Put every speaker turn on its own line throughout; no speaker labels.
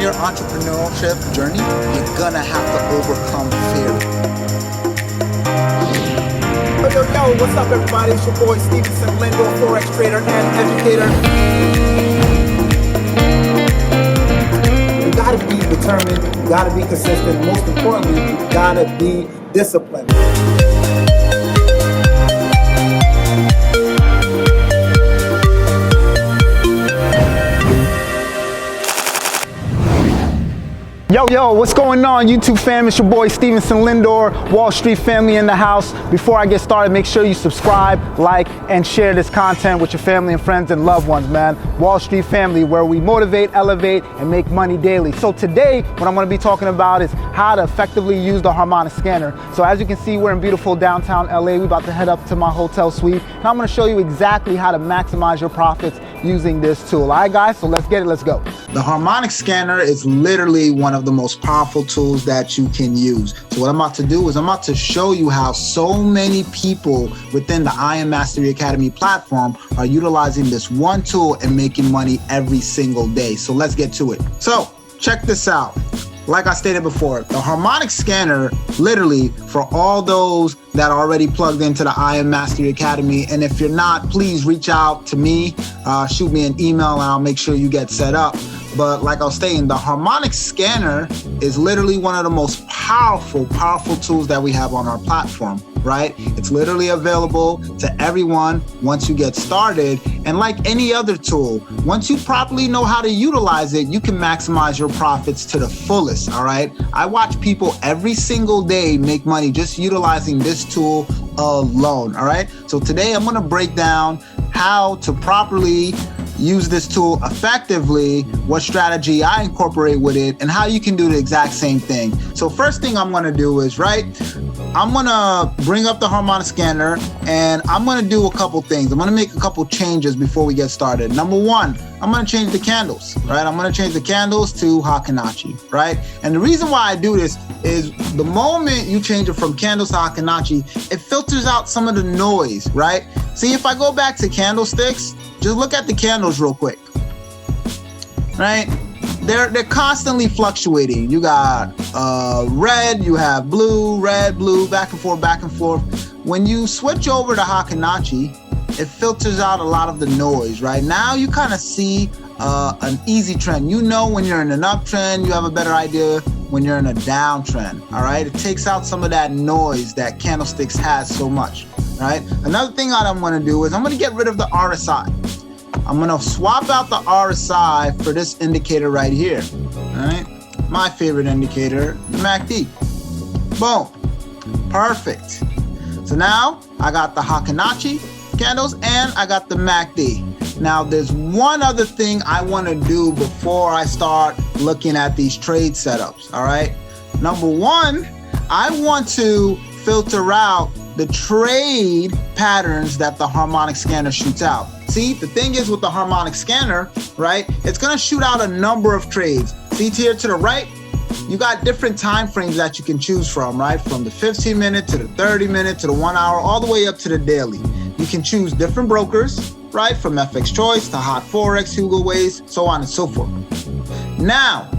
your entrepreneurship journey, you're gonna have to overcome fear.
Yo, what's up everybody? It's your boy Stevenson Lindor, Forex trader and educator. You gotta be determined, you gotta be consistent, most importantly, you gotta be disciplined. Yo, what's going on, YouTube fam? It's your boy Stevenson Lindor, Wall Street family in the house. Before I get started, make sure you subscribe, like, and share this content with your family and friends and loved ones, man. Wall Street family, where we motivate, elevate, and make money daily. So today, what I'm gonna be talking about is how to effectively use the Harmonic Scanner. So as you can see, we're in beautiful downtown LA. We're about to head up to my hotel suite, and I'm gonna show you exactly how to maximize your profits using this tool. All right, guys, so let's get it, let's go.
The Harmonic Scanner is literally one of the most powerful tools that you can use. So what I'm about to do is I'm about to show you how so many people within the I Am Mastery Academy platform are utilizing this one tool and making money every single day. So let's get to it. So check this out. Like I stated before, the Harmonic Scanner, literally for all those that are already plugged into the I Am Mastery Academy, and if you're not, please reach out to me, shoot me an email and I'll make sure you get set up. But like I was saying, the Harmonic Scanner is literally one of the most powerful tools that we have on our platform, right? It's literally available to everyone once you get started. And like any other tool, once you properly know how to utilize it, you can maximize your profits to the fullest, all right? I watch people every single day make money just utilizing this tool alone, all right? So today I'm gonna break down how to properly use this tool effectively, what strategy I incorporate with it, and how you can do the exact same thing. So first thing I'm gonna do is, I'm gonna bring up the Harmonic Scanner and I'm gonna do a couple things. I'm gonna make a couple changes before we get started. Number one, I'm gonna change the candles, right? I'm gonna change the candles to Hakanachi, right? And the reason why I do this is the moment you change it from candles to Hakanachi, it filters out some of the noise, right? See, if I go back to candlesticks, just look at the candles real quick, right? They're constantly fluctuating. You got red, you have blue, red, blue, back and forth. When you switch over to Hakanachi, it filters out a lot of the noise, right? Now you kind of see an easy trend. You know when you're in an uptrend, you have a better idea when you're in a downtrend, all right? It takes out some of that noise that candlesticks has so much, right? Another thing that I'm gonna do is I'm gonna get rid of the RSI. I'm gonna swap out the RSI for this indicator right here, all right? My favorite indicator, the MACD. Boom, perfect. So now I got the Hakanachi candles and I got the MACD. Now there's one other thing I wanna do before I start looking at these trade setups, all right? Number one, I want to filter out the trade patterns that the Harmonic Scanner shoots out. See, the thing is with the Harmonic Scanner, right, it's gonna shoot out a number of trades. See here to the right, you got different time frames that you can choose from, right? From the 15-minute to the 30-minute to the 1 hour, all the way up to the daily. You can choose different brokers, right? From FX Choice to Hot Forex, Hugo Ways, so on and so forth. Now,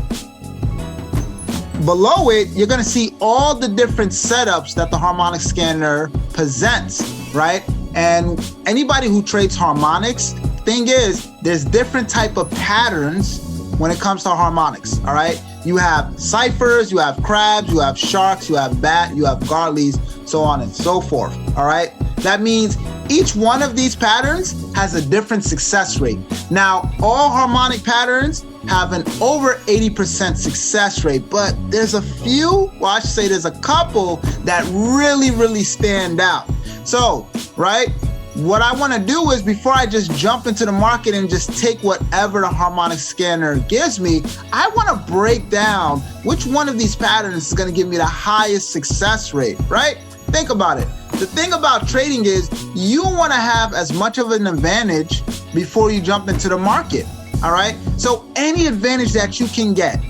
below it, you're gonna see all the different setups that the Harmonic Scanner presents, right? And anybody who trades harmonics, thing is, there's different type of patterns when it comes to harmonics, all right? You have ciphers, you have crabs, you have sharks, you have bat, you have gartleys, so on and so forth, all right? That means each one of these patterns has a different success rate. Now, all harmonic patterns have an over 80% success rate, but there's a few, well, I should say there's a couple that really stand out. So, right, what I want to do is before I just jump into the market and just take whatever the Harmonic Scanner gives me, I want to break down which one of these patterns is going to give me the highest success rate, right? Think about it. The thing about trading is you want to have as much of an advantage before you jump into the market, all right? So any advantage that you can get,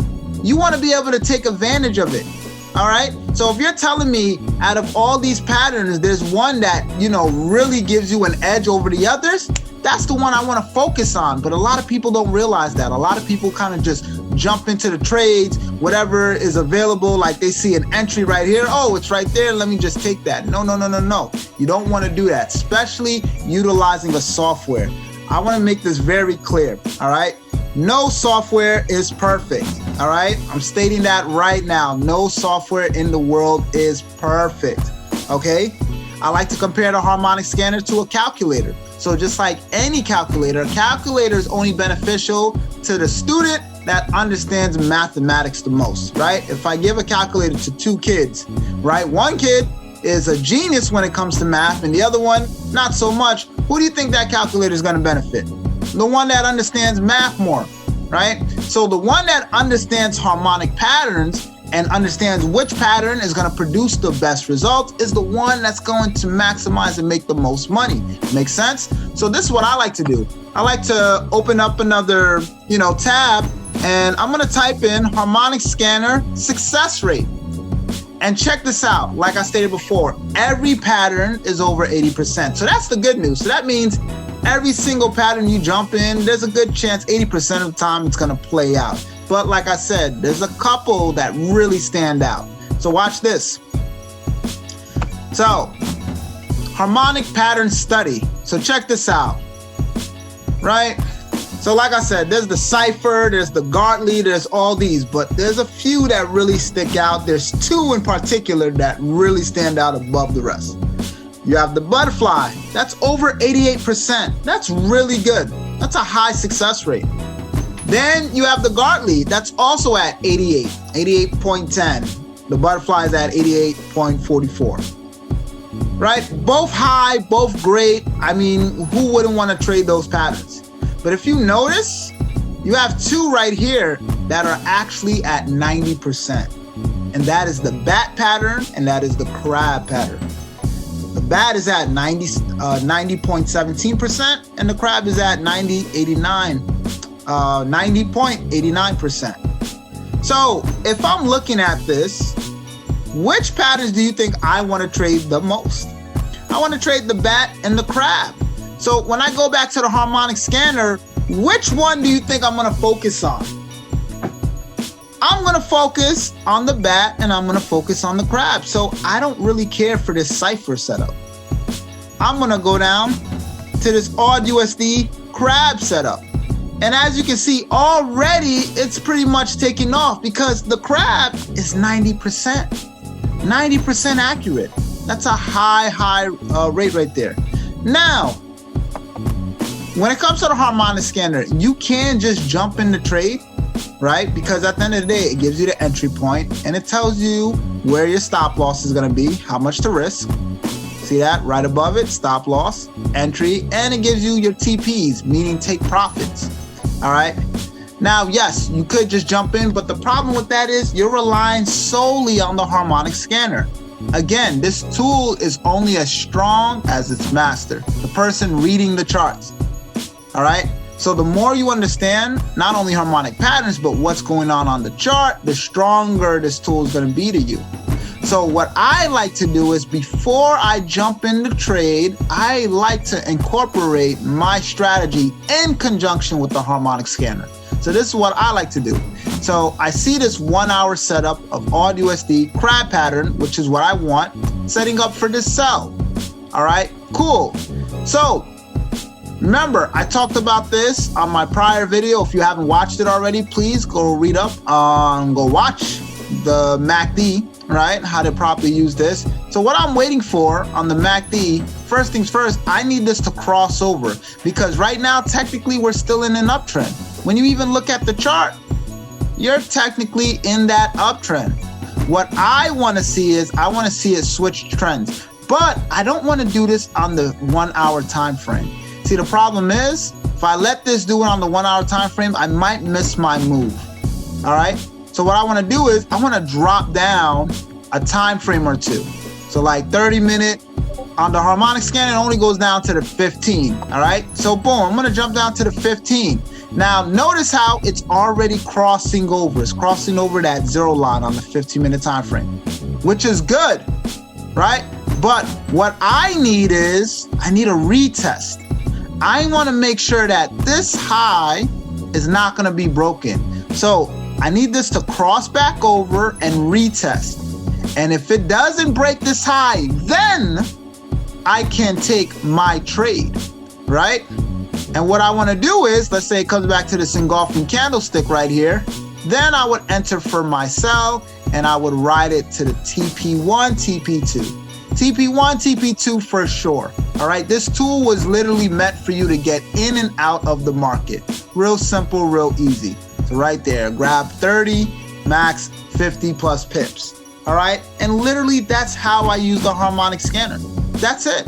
you want to be able to take advantage of it. All right. So if you're telling me out of all these patterns, there's one that, you know, really gives you an edge over the others, that's the one I want to focus on. But a lot of people don't realize that. A lot of people kind of just jump into the trades, whatever is available, like they see an entry right here. Oh, it's right there. Let me just take that. No. You don't want to do that, especially utilizing a software. I want to make this very clear, all right? No software is perfect, all right? I'm stating that right now. No software in the world is perfect, okay? I like to compare the Harmonic Scanner to a calculator. So just like any calculator, a calculator is only beneficial to the student that understands mathematics the most, right? If I give a calculator to two kids, right? One kid is a genius when it comes to math and the other one, not so much. Who do you think that calculator is going to benefit? The one that understands math more, right? So the one that understands harmonic patterns and understands which pattern is going to produce the best results is the one that's going to maximize and make the most money. Make sense? So this is what I like to do. I like to open up another, tab, and I'm going to type in Harmonic Scanner success rate. And check this out. Like I stated before, every pattern is over 80%. So that's the good news. So that means every single pattern you jump in, there's a good chance 80% of the time it's going to play out. But like I said, there's a couple that really stand out. So watch this. So, harmonic pattern study. So check this out, right? So like I said, there's the cipher, there's the Gartley, there's all these, but there's a few that really stick out. There's two in particular that really stand out above the rest. You have the butterfly, that's over 88%. That's really good. That's a high success rate. Then you have the Gartley, that's also at 88.10. The butterfly is at 88.44. Right? Both high, both great. I mean, who wouldn't want to trade those patterns? But if you notice, you have two right here that are actually at 90%. And that is the bat pattern and that is the crab pattern. The bat is at 90.17% and the crab is at 90.89%. So if I'm looking at this, which patterns do you think I want to trade the most? I want to trade the bat and the crab. So when I go back to the Harmonic Scanner, which one do you think I'm going to focus on? I'm going to focus on the bat and I'm going to focus on the crab. So I don't really care for this cipher setup. I'm going to go down to this AUD/USD crab setup. And as you can see, already it's pretty much taking off because the crab is 90%. 90% accurate. That's a high rate right there. Now, when it comes to the Harmonic Scanner, you can just jump in the trade, right? Because at the end of the day, it gives you the entry point and it tells you where your stop loss is going to be, how much to risk. See that right above it, stop loss, entry, and it gives you your TPs, meaning take profits. All right. Now, yes, you could just jump in, but the problem with that is you're relying solely on the Harmonic Scanner. Again, this tool is only as strong as its master, the person reading the charts. All right. So the more you understand not only harmonic patterns, but what's going on the chart, the stronger this tool is going to be to you. So what I like to do is before I jump in the trade, I like to incorporate my strategy in conjunction with the Harmonic Scanner. So this is what I like to do. So I see this 1 hour setup of AUD/USD crab pattern, which is what I want, setting up for this sell. All right, cool. So remember, I talked about this on my prior video. If you haven't watched it already, please go read up on, go watch the MACD, right? How to properly use this. So what I'm waiting for on the MACD, first things first, I need this to cross over because right now, technically, we're still in an uptrend. When you even look at the chart, you're technically in that uptrend. What I want to see is I want to see it switch trends, but I don't want to do this on the 1 hour time frame. See, the problem is if I let this do it on the 1 hour time frame, I might miss my move. All right. So what I want to do is I want to drop down a time frame or two. So like 30 minute on the Harmonic Scanner, it only goes down to the 15. All right. So boom, I'm going to jump down to the 15. Now notice how it's already crossing over. It's crossing over that zero line on the 15-minute time frame, which is good, right? But what I need is I need a retest. I want to make sure that this high is not going to be broken. So I need this to cross back over and retest. And if it doesn't break this high, then I can take my trade, right? And what I want to do is, let's say it comes back to this engulfing candlestick right here, then I would enter for my sell and I would ride it to the TP1, TP2. TP1, TP2 for sure. All right, this tool was literally meant for you to get in and out of the market. Real simple, real easy. So right there, grab 30, max 50 plus pips. All right, and literally that's how I use the Harmonic Scanner. That's it.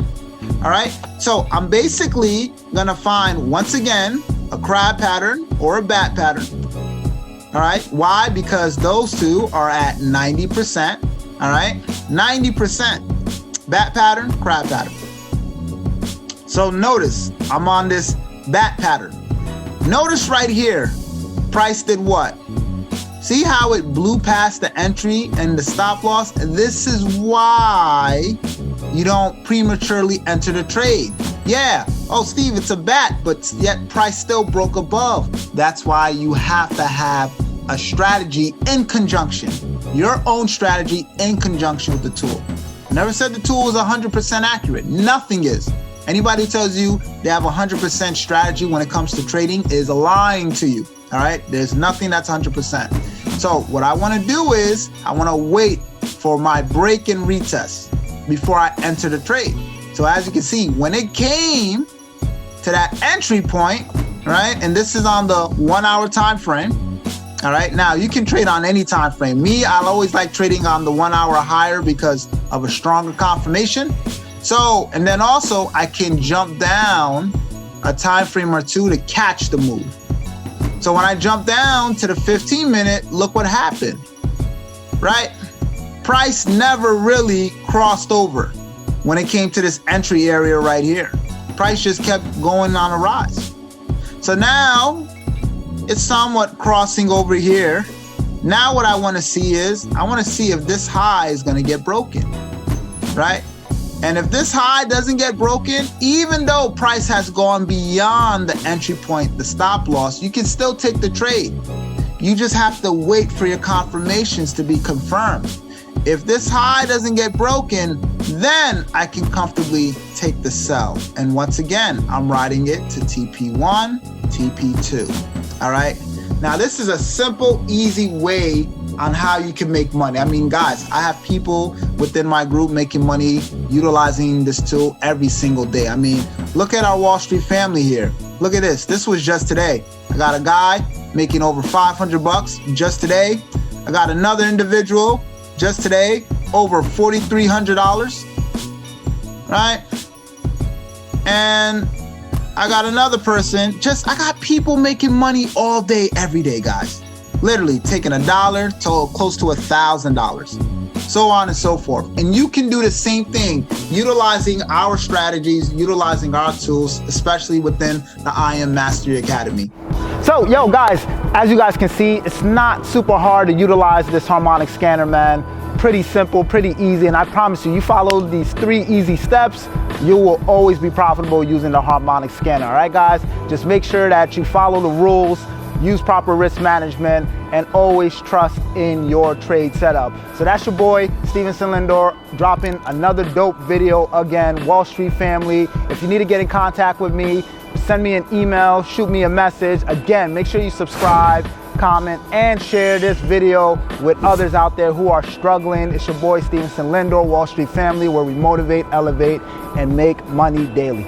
All right, so I'm basically gonna find, once again, a crab pattern or a bat pattern. All right, why? Because those two are at 90%. All right, 90%. Bat pattern, crab pattern. So notice I'm on this bat pattern. Notice right here, price did what? See how it blew past the entry and the stop loss? This is why you don't prematurely enter the trade. Yeah, oh Steve, it's a bat, but yet price still broke above. That's why you have to have a strategy in conjunction, your own strategy in conjunction with the tool. I never said the tool is 100% accurate. Nothing is. Anybody who tells you they have 100% strategy when it comes to trading is lying to you. All right, there's nothing that's 100%. So what I want to do is I want to wait for my break and retest before I enter the trade. So as you can see, when it came to that entry point, right, and this is on the 1 hour time frame. All right, now you can trade on any time frame. Me, I always like trading on the 1 hour higher because of a stronger confirmation. So, and then also I can jump down a time frame or two to catch the move. So when I jump down to the 15-minute, look what happened, right? Price never really crossed over when it came to this entry area right here. Price just kept going on a rise. So now it's somewhat crossing over here. Now what I want to see is, I want to see if this high is going to get broken, right? And if this high doesn't get broken, even though price has gone beyond the entry point, the stop loss, you can still take the trade. You just have to wait for your confirmations to be confirmed. If this high doesn't get broken, then I can comfortably take the sell. And once again, I'm riding it to TP1, TP2. All right. Now, this is a simple, easy way on how you can make money. I mean, guys, I have people within my group making money utilizing this tool every single day. I mean, look at our Wall Street family here. Look at this. This was just today. I got a guy making over 500 bucks just today. I got another individual just today, over $4,300, right? And I got another person, I got people making money all day, every day, guys. Literally taking $1 to close to $1,000, so on and so forth. And you can do the same thing, utilizing our strategies, utilizing our tools, especially within the IM Mastery Academy.
So, yo, guys, as you guys can see, it's not super hard to utilize this Harmonic Scanner, man. Pretty simple, pretty easy, and I promise you, you follow these 3 easy steps, you will always be profitable using the Harmonic Scanner. All right, guys? Just make sure that you follow the rules, use proper risk management, and always trust in your trade setup. So that's your boy, Stevenson Lindor, dropping another dope video again. Wall Street family, if you need to get in contact with me, send me an email, shoot me a message. Again, make sure you subscribe, comment, and share this video with others out there who are struggling. It's your boy, Stevenson Lindor, Wall Street family, where we motivate, elevate, and make money daily.